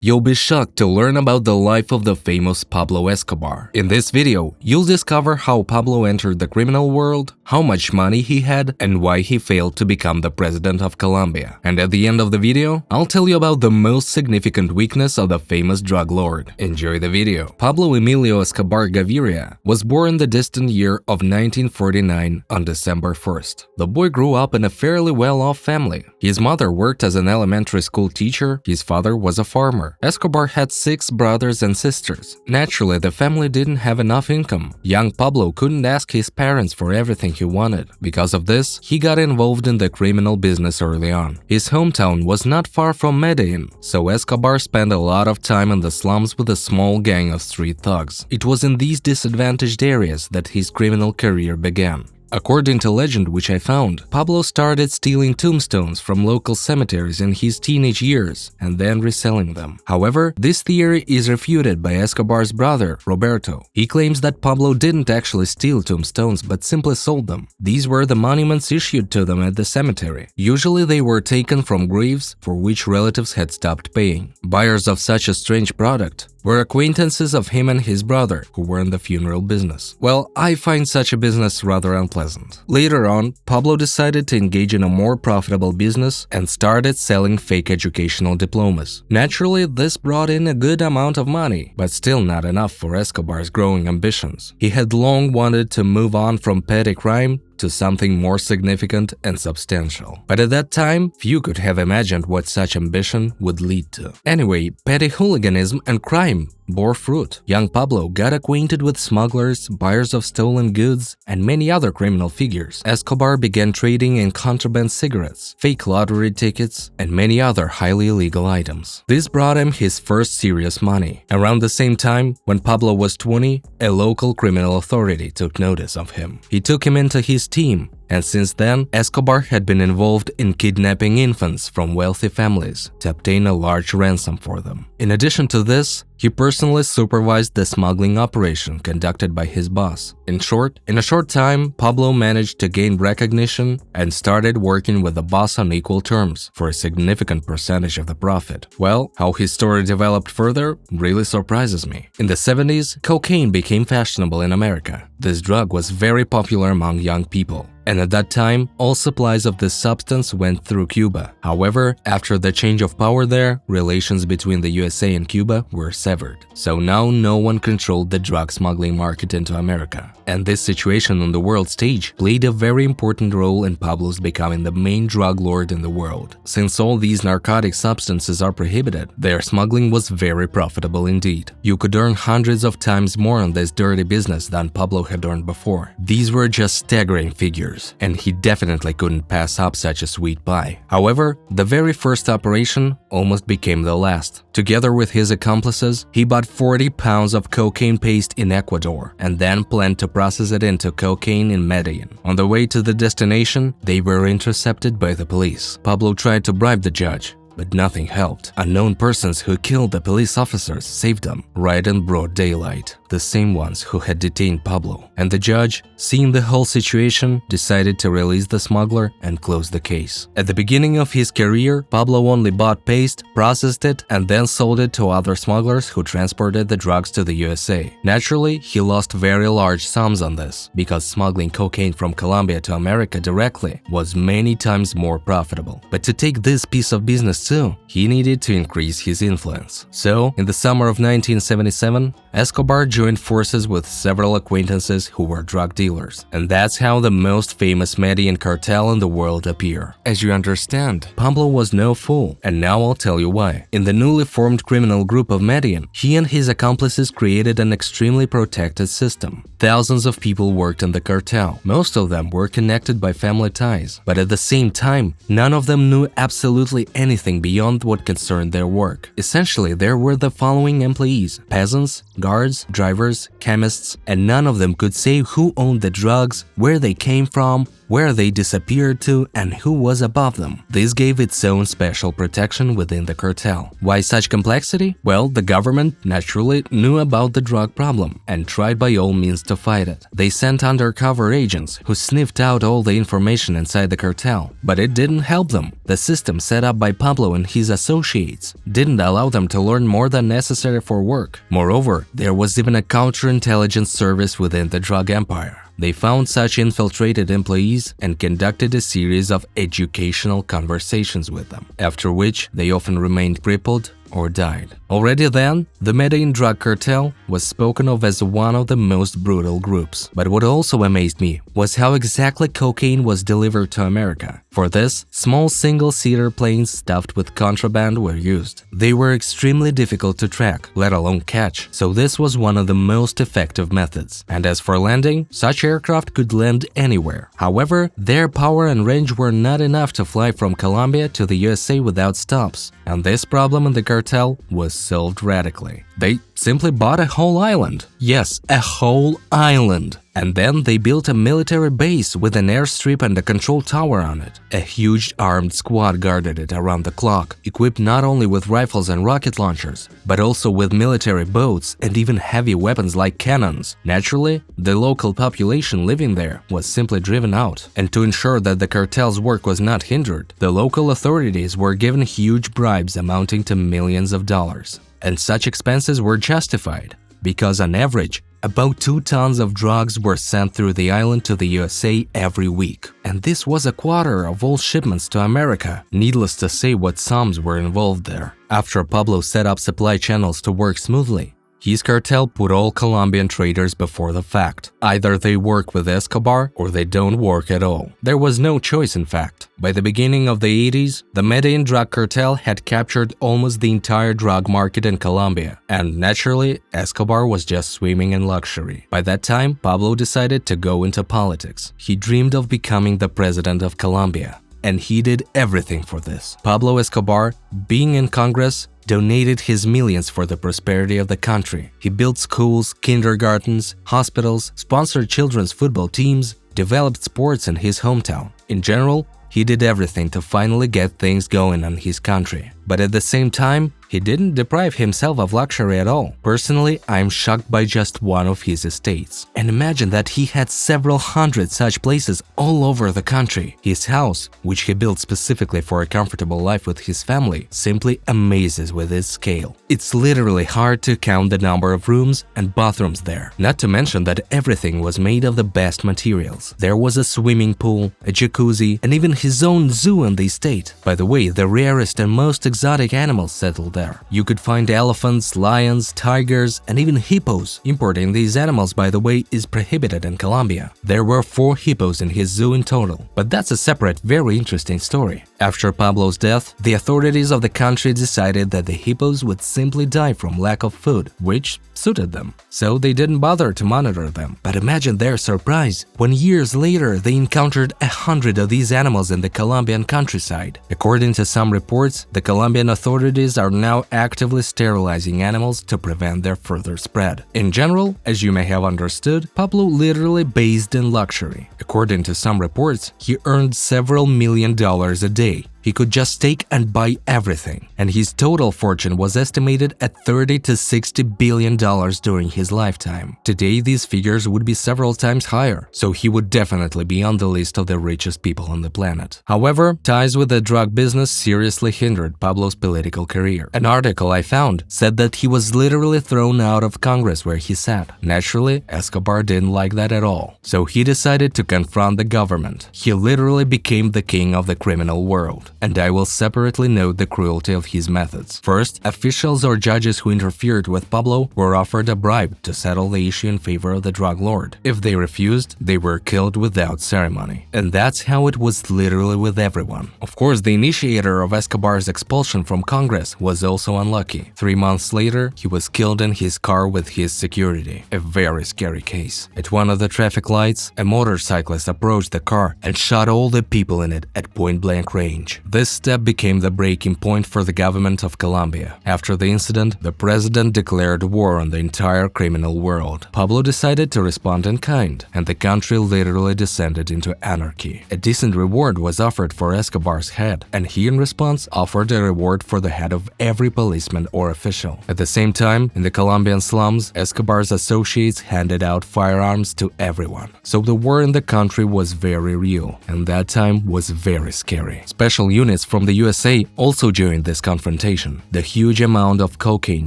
You'll be shocked to learn about the life of the famous Pablo Escobar. In this video, you'll discover how Pablo entered the criminal world, how much money he had, and why he failed to become the president of Colombia. And at the end of the video, I'll tell you about the most significant weakness of the famous drug lord. Enjoy the video. Pablo Emilio Escobar Gaviria was born the distant year of 1949 on December 1st. The boy grew up in a fairly well-off family. His mother worked as an elementary school teacher, his father was a farmer. Escobar had 6 brothers and sisters. Naturally, the family didn't have enough income. Young Pablo couldn't ask his parents for everything he wanted. Because of this, he got involved in the criminal business early on. His hometown was not far from Medellin, so Escobar spent a lot of time in the slums with a small gang of street thugs. It was in these disadvantaged areas that his criminal career began. According to legend which I found, Pablo started stealing tombstones from local cemeteries in his teenage years and then reselling them. However, this theory is refuted by Escobar's brother, Roberto. He claims that Pablo didn't actually steal tombstones but simply sold them. These were the monuments issued to them at the cemetery. Usually they were taken from graves for which relatives had stopped paying. Buyers of such a strange product were acquaintances of him and his brother, who were in the funeral business. Well, I find such a business rather unpleasant. Later on, Pablo decided to engage in a more profitable business and started selling fake educational diplomas. Naturally, this brought in a good amount of money, but still not enough for Escobar's growing ambitions. He had long wanted to move on from petty crime to something more significant and substantial. But at that time, few could have imagined what such ambition would lead to. Anyway, petty hooliganism and crime bore fruit. Young Pablo got acquainted with smugglers, buyers of stolen goods, and many other criminal figures. Escobar began trading in contraband cigarettes, fake lottery tickets, and many other highly illegal items. This brought him his first serious money. Around the same time, when Pablo was 20, a local criminal authority took notice of him. He took him into his team, and since then, Escobar had been involved in kidnapping infants from wealthy families to obtain a large ransom for them. In addition to this, he personally supervised the smuggling operation conducted by his boss. In a short time, Pablo managed to gain recognition and started working with the boss on equal terms for a significant percentage of the profit. Well, how his story developed further really surprises me. In the 70s, cocaine became fashionable in America. This drug was very popular among young people. And at that time, all supplies of this substance went through Cuba. However, after the change of power there, relations between the USA and Cuba were severed. So now no one controlled the drug smuggling market into America. And this situation on the world stage played a very important role in Pablo's becoming the main drug lord in the world. Since all these narcotic substances are prohibited, their smuggling was very profitable indeed. You could earn hundreds of times more on this dirty business than Pablo had earned before. These were just staggering figures, and he definitely couldn't pass up such a sweet pie. However, the very first operation almost became the last. Together with his accomplices, he bought 40 pounds of cocaine paste in Ecuador and then planned to process it into cocaine in Medellin. On the way to the destination, they were intercepted by the police. Pablo tried to bribe the judge, but nothing helped. Unknown persons who killed the police officers saved them right in broad daylight, the same ones who had detained Pablo. And the judge, seeing the whole situation, decided to release the smuggler and close the case. At the beginning of his career, Pablo only bought paste, processed it, and then sold it to other smugglers who transported the drugs to the USA. Naturally, he lost very large sums on this, because smuggling cocaine from Colombia to America directly was many times more profitable. But to take this piece of business too, he needed to increase his influence. So, in the summer of 1977, Escobar joined forces with several acquaintances who were drug dealers. And that's how the most famous Medellin Cartel in the world appear. As you understand, Pablo was no fool, and now I'll tell you why. In the newly formed criminal group of Medellin, he and his accomplices created an extremely protected system. Thousands of people worked in the cartel. Most of them were connected by family ties, but at the same time, none of them knew absolutely anything beyond what concerned their work. Essentially, there were the following employees: peasants, guards, drivers, chemists, and none of them could say who owned the drugs, where they came from, where they disappeared to, and who was above them. This gave its own special protection within the cartel. Why such complexity? Well, the government naturally knew about the drug problem and tried by all means to fight it. They sent undercover agents who sniffed out all the information inside the cartel, but it didn't help them. The system set up by Pablo and his associates didn't allow them to learn more than necessary for work. Moreover, there was even a counterintelligence service within the drug empire. They found such infiltrated employees and conducted a series of educational conversations with them, after which they often remained crippled or died. Already then, the Medellin drug cartel was spoken of as one of the most brutal groups. But what also amazed me was how exactly cocaine was delivered to America. For this, small single-seater planes stuffed with contraband were used. They were extremely difficult to track, let alone catch, so this was one of the most effective methods. And as for landing, such aircraft could land anywhere. However, their power and range were not enough to fly from Colombia to the USA without stops, and this problem in the cartel was solved radically. They simply bought a whole island. Yes, a whole island. And then they built a military base with an airstrip and a control tower on it. A huge armed squad guarded it around the clock, equipped not only with rifles and rocket launchers, but also with military boats and even heavy weapons like cannons. Naturally, the local population living there was simply driven out. And to ensure that the cartel's work was not hindered, the local authorities were given huge bribes amounting to millions of dollars. And such expenses were justified, because on average, about 2 tons of drugs were sent through the island to the USA every week. And this was a quarter of all shipments to America. Needless to say what sums were involved there. After Pablo set up supply channels to work smoothly, his cartel put all Colombian traders before the fact. Either they work with Escobar or they don't work at all. There was no choice, in fact. By the beginning of the 80s, the Medellin drug cartel had captured almost the entire drug market in Colombia, and naturally, Escobar was just swimming in luxury. By that time, Pablo decided to go into politics. He dreamed of becoming the president of Colombia, and he did everything for this. Pablo Escobar, being in Congress, donated his millions for the prosperity of the country. He built schools, kindergartens, hospitals, sponsored children's football teams, developed sports in his hometown. In general, he did everything to finally get things going in his country. But at the same time, he didn't deprive himself of luxury at all. Personally, I'm shocked by just one of his estates. And imagine that he had several hundred such places all over the country. His house, which he built specifically for a comfortable life with his family, simply amazes with its scale. It's literally hard to count the number of rooms and bathrooms there. Not to mention that everything was made of the best materials. There was a swimming pool, a jacuzzi, and even his own zoo in the estate. By the way, the rarest and most exotic animals settled there. You could find elephants, lions, tigers, and even hippos. Importing these animals, by the way, is prohibited in Colombia. There were 4 hippos in his zoo in total. But that's a separate, very interesting story. After Pablo's death, the authorities of the country decided that the hippos would simply die from lack of food, which suited them. So they didn't bother to monitor them. But imagine their surprise when years later they encountered 100 of these animals in the Colombian countryside. According to some reports, the Colombian authorities are now actively sterilizing animals to prevent their further spread. In general, as you may have understood, Pablo literally bathed in luxury. According to some reports, he earned several $1,000,000 a day. He could just take and buy everything, and his total fortune was estimated at $30 to $60 billion during his lifetime. Today, these figures would be several times higher, so he would definitely be on the list of the richest people on the planet. However, ties with the drug business seriously hindered Pablo's political career. An article I found said that he was literally thrown out of Congress where he sat. Naturally, Escobar didn't like that at all, so he decided to confront the government. He literally became the king of the criminal world. And I will separately note the cruelty of his methods. First, officials or judges who interfered with Pablo were offered a bribe to settle the issue in favor of the drug lord. If they refused, they were killed without ceremony. And that's how it was literally with everyone. Of course, the initiator of Escobar's expulsion from Congress was also unlucky. 3 months later, he was killed in his car with his security. A very scary case. At one of the traffic lights, a motorcyclist approached the car and shot all the people in it at point-blank range. This step became the breaking point for the government of Colombia. After the incident, the president declared war on the entire criminal world. Pablo decided to respond in kind, and the country literally descended into anarchy. A decent reward was offered for Escobar's head, and he in response offered a reward for the head of every policeman or official. At the same time, in the Colombian slums, Escobar's associates handed out firearms to everyone. So the war in the country was very real, and that time was very scary. Special units from the USA also joined this confrontation. The huge amount of cocaine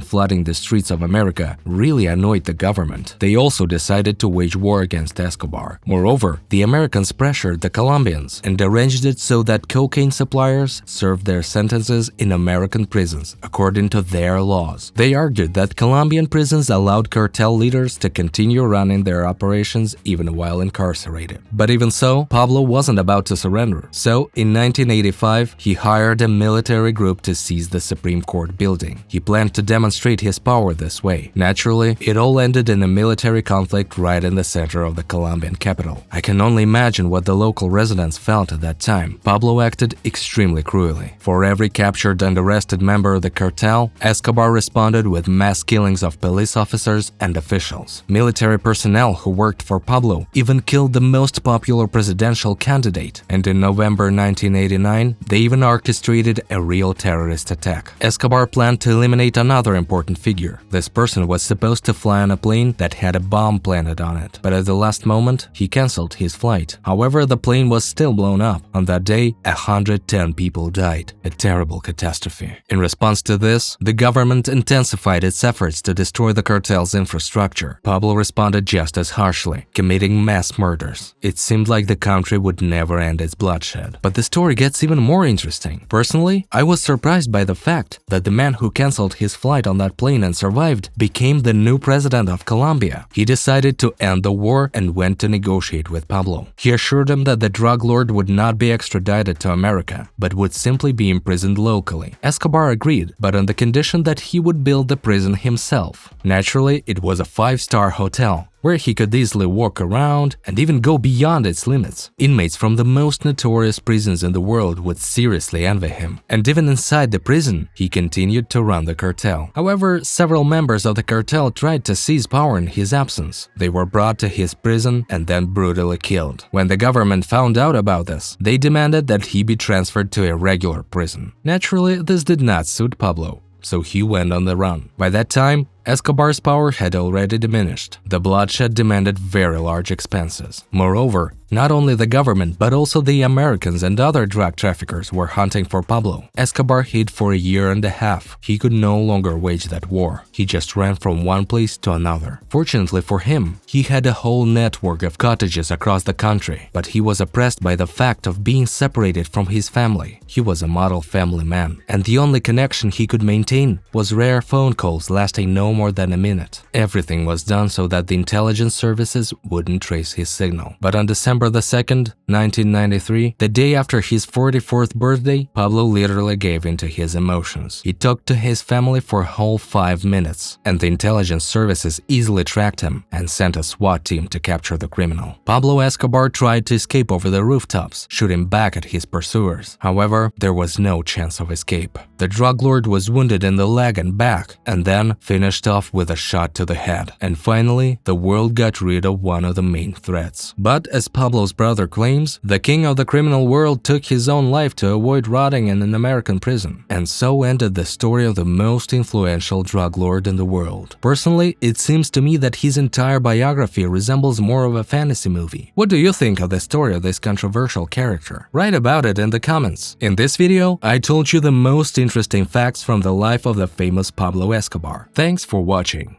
flooding the streets of America really annoyed the government. They also decided to wage war against Escobar. Moreover, the Americans pressured the Colombians and arranged it so that cocaine suppliers served their sentences in American prisons according to their laws. They argued that Colombian prisons allowed cartel leaders to continue running their operations even while incarcerated. But even so, Pablo wasn't about to surrender. So, in 1985, he hired a military group to seize the Supreme Court building. He planned to demonstrate his power this way. Naturally, it all ended in a military conflict right in the center of the Colombian capital. I can only imagine what the local residents felt at that time. Pablo acted extremely cruelly. For every captured and arrested member of the cartel, Escobar responded with mass killings of police officers and officials. Military personnel who worked for Pablo even killed the most popular presidential candidate, and in November 1989, they even orchestrated a real terrorist attack. Escobar planned to eliminate another important figure. This person was supposed to fly on a plane that had a bomb planted on it, but at the last moment, he cancelled his flight. However, the plane was still blown up. On that day, 110 people died, a terrible catastrophe. In response to this, the government intensified its efforts to destroy the cartel's infrastructure. Pablo responded just as harshly, committing mass murders. It seemed like the country would never end its bloodshed. But the story gets even more interesting. Personally, I was surprised by the fact that the man who cancelled his flight on that plane and survived became the new president of Colombia. He decided to end the war and went to negotiate with Pablo. He assured him that the drug lord would not be extradited to America, but would simply be imprisoned locally. Escobar agreed, but on the condition that he would build the prison himself. Naturally, it was a 5-star hotel, where he could easily walk around and even go beyond its limits. Inmates from the most notorious prisons in the world would seriously envy him. And even inside the prison, he continued to run the cartel. However, several members of the cartel tried to seize power in his absence. They were brought to his prison and then brutally killed. When the government found out about this, they demanded that he be transferred to a regular prison. Naturally, this did not suit Pablo, so he went on the run. By that time, Escobar's power had already diminished. The bloodshed demanded very large expenses. Moreover, not only the government, but also the Americans and other drug traffickers were hunting for Pablo. Escobar hid for a year and a half. He could no longer wage that war. He just ran from one place to another. Fortunately for him, he had a whole network of cottages across the country, but he was oppressed by the fact of being separated from his family. He was a model family man, and the only connection he could maintain was rare phone calls lasting no more than a minute. Everything was done so that the intelligence services wouldn't trace his signal. But on December the 2nd, 1993, the day after his 44th birthday, Pablo literally gave in to his emotions. He talked to his family for a whole 5 minutes, and the intelligence services easily tracked him and sent a SWAT team to capture the criminal. Pablo Escobar tried to escape over the rooftops, shooting back at his pursuers. However, there was no chance of escape. The drug lord was wounded in the leg and back, and then finished off with a shot to the head. And finally, the world got rid of one of the main threats. But as Pablo's brother claims, the king of the criminal world took his own life to avoid rotting in an American prison. And so ended the story of the most influential drug lord in the world. Personally, it seems to me that his entire biography resembles more of a fantasy movie. What do you think of the story of this controversial character? Write about it in the comments. In this video, I told you the most interesting facts from the life of the famous Pablo Escobar. Thanks for watching.